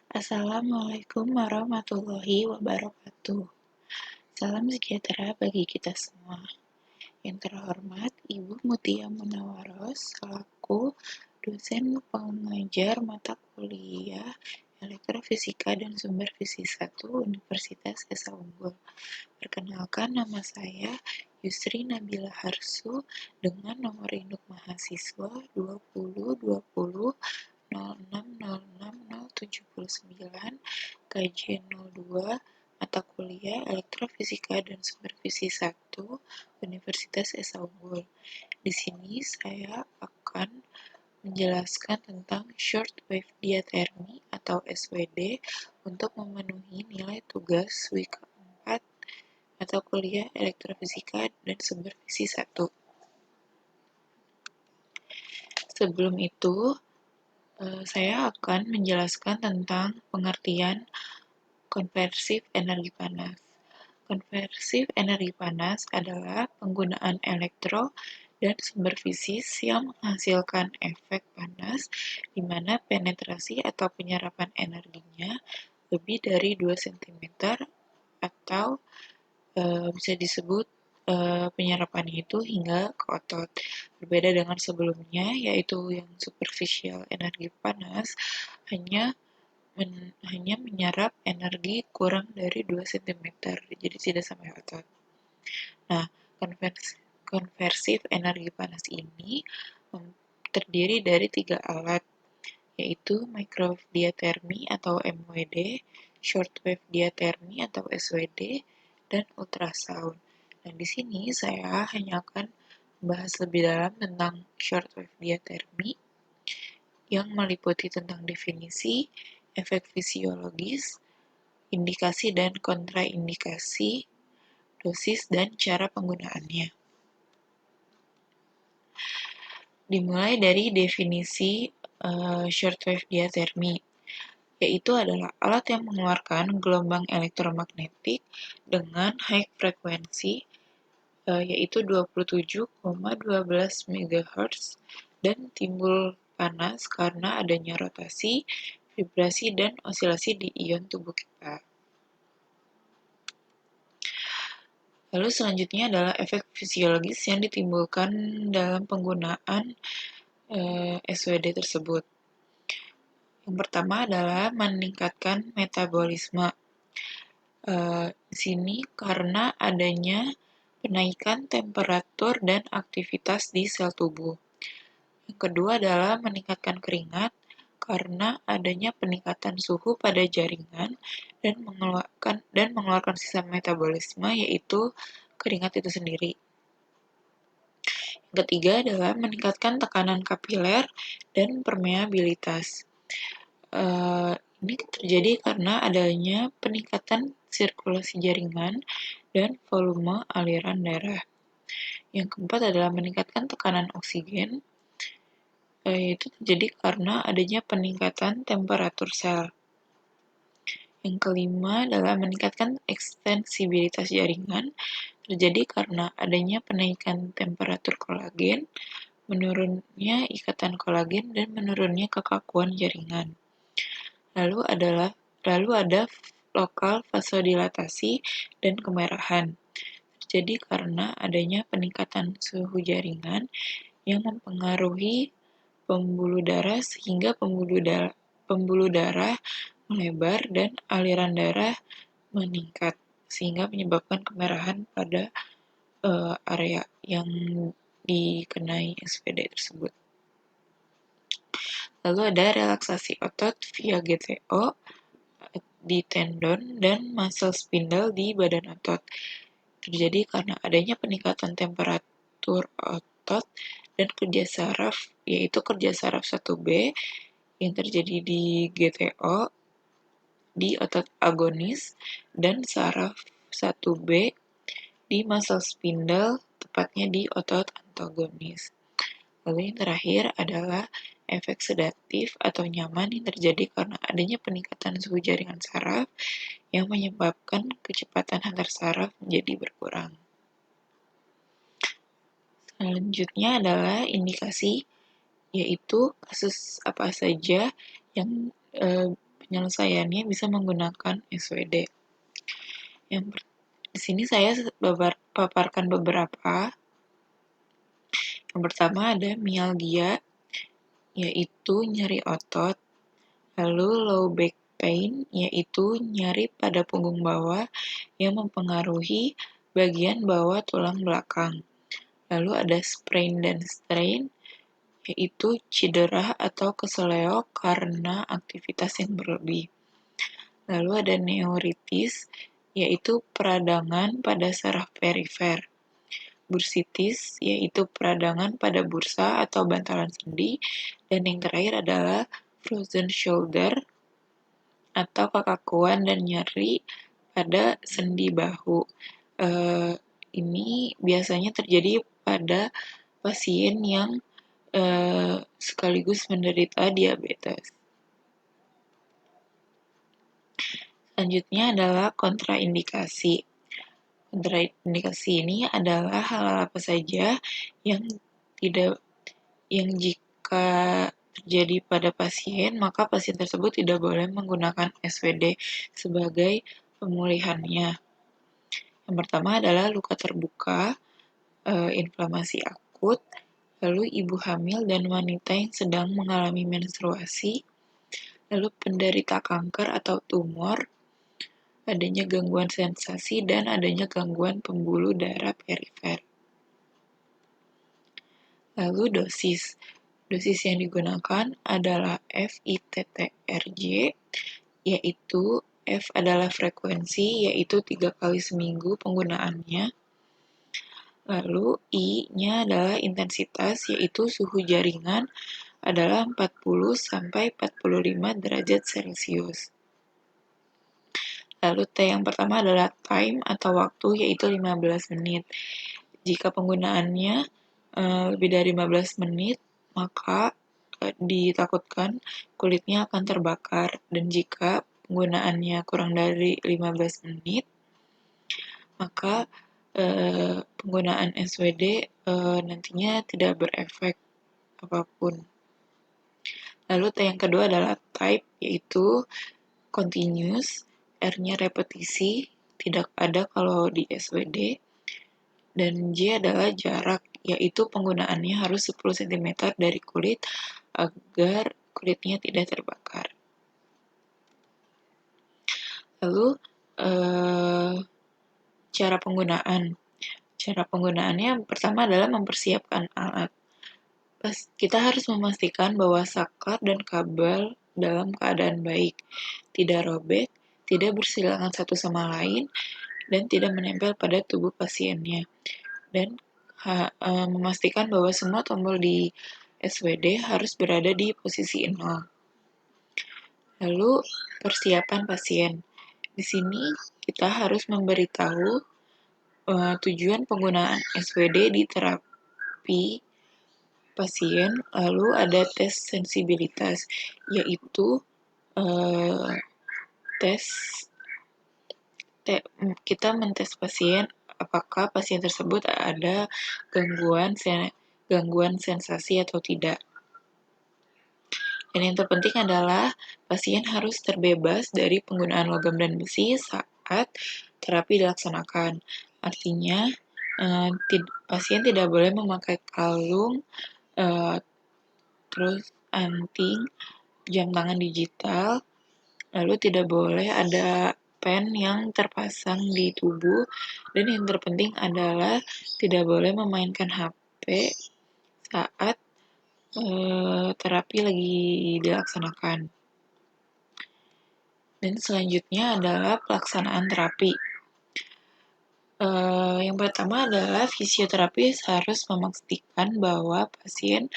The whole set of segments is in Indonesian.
Assalamualaikum warahmatullahi wabarakatuh. Salam sejahtera bagi kita semua. Yang terhormat Ibu Mutia Munawaros selaku dosen pengajar mata kuliah Elektrofisika dan Sumber Fisik 1 Universitas Esa Unggul. Perkenalkan, nama saya Yusri Nabila Harsu dengan nomor induk mahasiswa 2020 0606079 kajian 02 mata kuliah Elektrofisika dan Sumber Fisik 1 Universitas Esa Unggul. Di sini saya akan menjelaskan tentang short wave diathermy atau SWD untuk memenuhi nilai tugas week 4 mata kuliah Elektrofisika dan Sumber Fisik 1. Sebelum itu, saya akan menjelaskan tentang pengertian konversif energi panas. Konversif energi panas adalah penggunaan elektro dan sumber fisik yang menghasilkan efek panas di mana penetrasi atau penyerapan energinya lebih dari 2 cm atau bisa disebut penyerapannya itu hingga ke otot. Berbeda dengan sebelumnya, yaitu yang superficial energi panas hanya menyerap energi kurang dari 2 cm, jadi tidak sampai otot. Nah, konversif energi panas ini terdiri dari 3 alat, yaitu microwave diathermy atau MWD, shortwave diathermy atau SWD, dan ultrasound. Nah, di sini saya hanya akan membahas lebih dalam tentang shortwave diathermy yang meliputi tentang definisi, efek fisiologis, indikasi dan kontraindikasi, dosis, dan cara penggunaannya. Dimulai dari definisi shortwave diathermy, yaitu adalah alat yang mengeluarkan gelombang elektromagnetik dengan high frekuensi, yaitu 27,12 MHz, dan timbul panas karena adanya rotasi, vibrasi, dan osilasi di ion tubuh kita. Lalu selanjutnya adalah efek fisiologis yang ditimbulkan dalam penggunaan SWD tersebut. Yang pertama adalah meningkatkan metabolisme. Di sini karena adanya penaikan temperatur dan aktivitas di sel tubuh. Yang kedua adalah meningkatkan keringat karena adanya peningkatan suhu pada jaringan dan mengeluarkan sisa metabolisme, yaitu keringat itu sendiri. Yang ketiga adalah meningkatkan tekanan kapiler dan permeabilitas. Ini terjadi karena adanya peningkatan sirkulasi jaringan dan volume aliran darah. Yang keempat adalah meningkatkan tekanan oksigen, yaitu terjadi karena adanya peningkatan temperatur sel. Yang kelima adalah meningkatkan ekstensibilitas jaringan, terjadi karena adanya penaikan temperatur kolagen, menurunnya ikatan kolagen, dan menurunnya kekakuan jaringan. Lalu ada lokal vasodilatasi dan kemerahan, terjadi karena adanya peningkatan suhu jaringan yang mempengaruhi pembuluh darah sehingga pembuluh darah melebar dan aliran darah meningkat, sehingga menyebabkan kemerahan pada area yang dikenai SPD tersebut. Lalu ada relaksasi otot via GTO di tendon dan muscle spindle di badan otot, terjadi karena adanya peningkatan temperatur otot dan kerja saraf, yaitu kerja saraf 1B yang terjadi di GTO di otot agonis dan saraf 1B di muscle spindle, tepatnya di otot antagonis. Lalu yang terakhir adalah efek sedatif atau nyaman yang terjadi karena adanya peningkatan suhu jaringan saraf yang menyebabkan kecepatan antar saraf menjadi berkurang. Selanjutnya adalah indikasi, yaitu kasus apa saja yang penyelesaiannya bisa menggunakan SWD. Di sini saya paparkan beberapa. Yang pertama ada myalgia, yaitu nyeri otot. Lalu low back pain, yaitu nyeri pada punggung bawah yang mempengaruhi bagian bawah tulang belakang. Lalu ada sprain dan strain, yaitu cedera atau keseleo karena aktivitas yang berlebih. Lalu ada neuritis, yaitu peradangan pada saraf perifer. Bursitis, yaitu peradangan pada bursa atau bantalan sendi. Dan yang terakhir adalah frozen shoulder, atau kekakuan dan nyeri pada sendi bahu. Ini biasanya terjadi pada pasien yang sekaligus menderita diabetes. Selanjutnya adalah kontraindikasi. Kontraindikasi ini adalah hal apa saja yang jika terjadi pada pasien, maka pasien tersebut tidak boleh menggunakan SWD sebagai pemulihannya. Yang pertama adalah luka terbuka, inflamasi akut, lalu ibu hamil dan wanita yang sedang mengalami menstruasi, lalu penderita kanker atau tumor, adanya gangguan sensasi, dan adanya gangguan pembuluh darah perifer. Lalu dosis. Dosis yang digunakan adalah FITTRJ, yaitu F adalah frekuensi, yaitu 3 kali seminggu penggunaannya. Lalu I-nya adalah intensitas, yaitu suhu jaringan adalah 40-45 derajat Celcius. Lalu T yang pertama adalah time atau waktu, yaitu 15 menit. Jika penggunaannya lebih dari 15 menit, maka ditakutkan kulitnya akan terbakar. Dan jika penggunaannya kurang dari 15 menit, maka penggunaan SWD nantinya tidak berefek apapun. Lalu T yang kedua adalah type, yaitu continuous, R-nya repetisi, tidak ada kalau di SWD. Dan J adalah jarak, yaitu penggunaannya harus 10 cm dari kulit agar kulitnya tidak terbakar. Lalu cara penggunaan. Cara penggunaannya pertama adalah mempersiapkan alat. Kita harus memastikan bahwa saklar dan kabel dalam keadaan baik, tidak robek, tidak bersilangan satu sama lain, dan tidak menempel pada tubuh pasiennya. Dan memastikan bahwa semua tombol di SWD harus berada di posisi 0. Lalu persiapan pasien. Di sini kita harus memberitahu tujuan penggunaan SWD di terapi pasien. Lalu ada tes sensibilitas, yaitu kita mentes pasien apakah pasien tersebut ada gangguan sensasi atau tidak. Dan yang terpenting adalah pasien harus terbebas dari penggunaan logam dan besi saat terapi dilaksanakan. Artinya, pasien tidak boleh memakai kalung, terus anting, jam tangan digital, lalu tidak boleh ada pen yang terpasang di tubuh, dan yang terpenting adalah tidak boleh memainkan HP saat terapi lagi dilaksanakan. Dan selanjutnya adalah pelaksanaan terapi. Yang pertama adalah fisioterapis harus memastikan bahwa pasien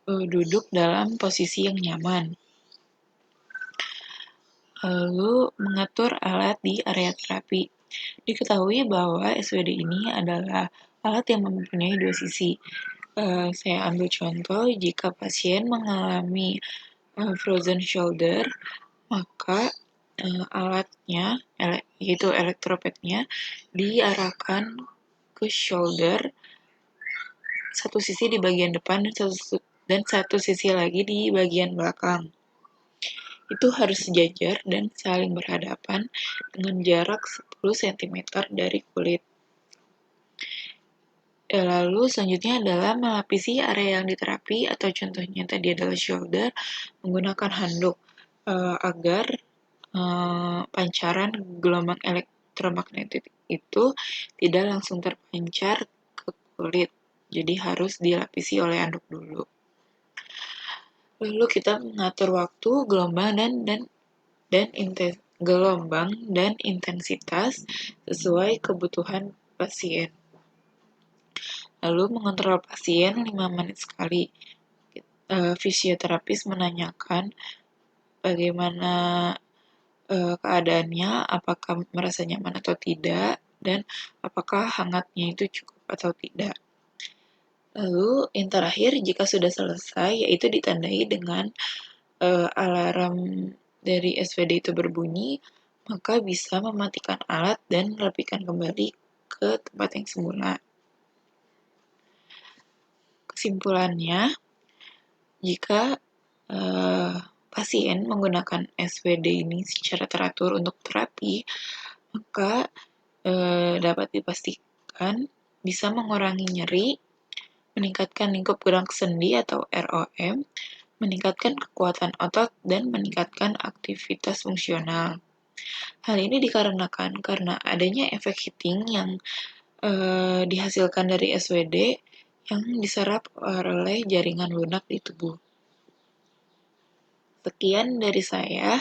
duduk dalam posisi yang nyaman. Lalu mengatur alat di area terapi. Diketahui bahwa SWD ini adalah alat yang mempunyai dua sisi. Saya ambil contoh, jika pasien mengalami frozen shoulder, maka alatnya, yaitu elektropadnya, diarahkan ke shoulder, satu sisi di bagian depan dan satu sisi lagi di bagian belakang. itu harus sejajar dan saling berhadapan dengan jarak 10 cm dari kulit. Lalu selanjutnya adalah melapisi area yang diterapi atau contohnya tadi adalah shoulder menggunakan handuk agar pancaran gelombang elektromagnetik itu tidak langsung terpancar ke kulit. Jadi harus dilapisi oleh handuk dulu. Lalu kita mengatur waktu, gelombang dan intensitas sesuai kebutuhan pasien. Lalu mengontrol pasien 5 menit sekali. Fisioterapis menanyakan bagaimana keadaannya, apakah merasa nyaman atau tidak, dan apakah hangatnya itu cukup atau tidak. Lalu yang terakhir, jika sudah selesai, yaitu ditandai dengan alarm dari SVD itu berbunyi, maka bisa mematikan alat dan merapikan kembali ke tempat yang semula. Kesimpulannya, jika pasien menggunakan SVD ini secara teratur untuk terapi, maka dapat dipastikan bisa mengurangi nyeri, meningkatkan lingkup gerak sendi atau ROM, meningkatkan kekuatan otot, dan meningkatkan aktivitas fungsional. Hal ini dikarenakan karena adanya efek heating yang dihasilkan dari SVD yang diserap oleh jaringan lunak di tubuh. Sekian dari saya.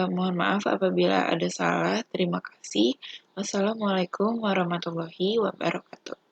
Mohon maaf apabila ada salah. Terima kasih. Wassalamualaikum warahmatullahi wabarakatuh.